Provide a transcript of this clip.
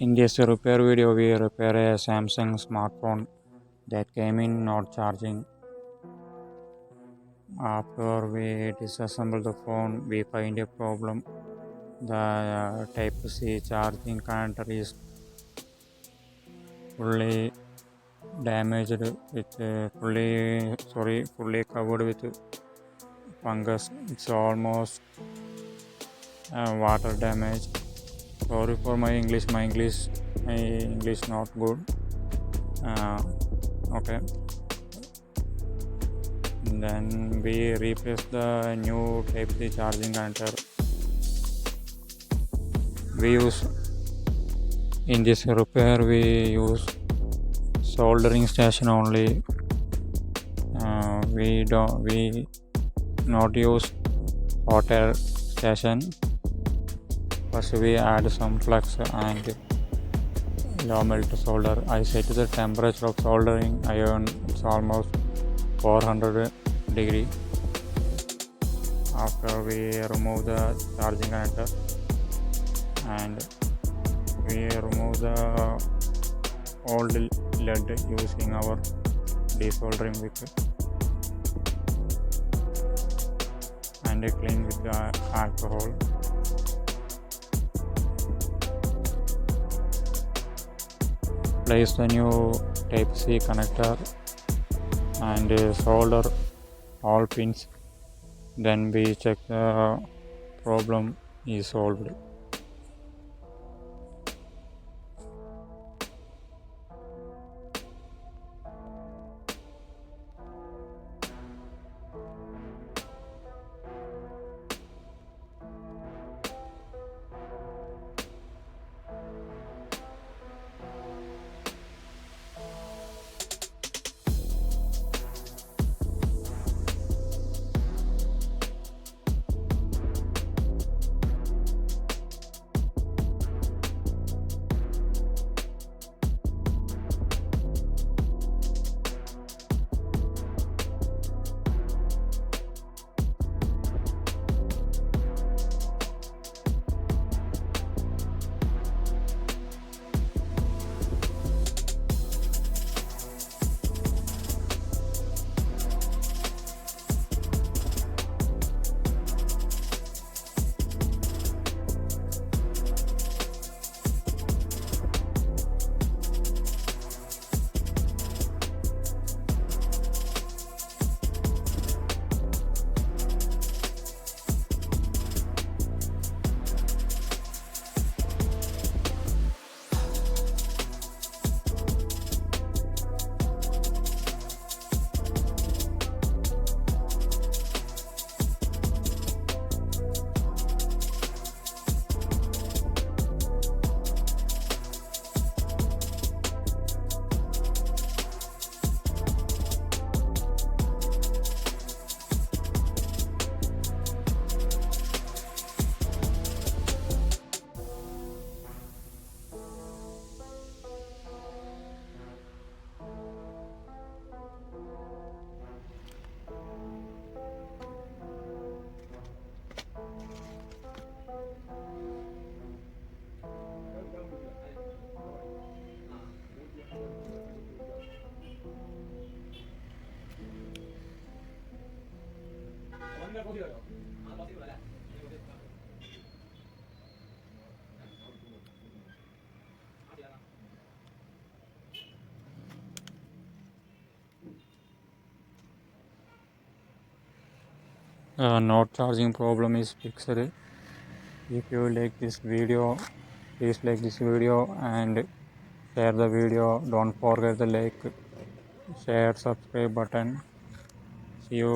In this repair video, we repair a Samsung smartphone that came in not charging. After we disassemble the phone, we find a problem. The Type-C charging connector is fully damaged with fully covered with fungus. It's almost water damage. Sorry for my English. My English not good. Okay. Then we replace the new Type-C charging connector. We use in this repair we use soldering station only. We not use hot air station. First we add some flux and low melt solder. I set the temperature of soldering iron. It's almost 400 degree. After we remove the charging connector and we remove the old lead using our desoldering wick and clean with the alcohol. Place the new Type-C connector and solder all pins. Then we check the problem is solved. Not charging problem is fixed. If you like this video, please like this video and share the video. Don't forget the like, share, subscribe button. See you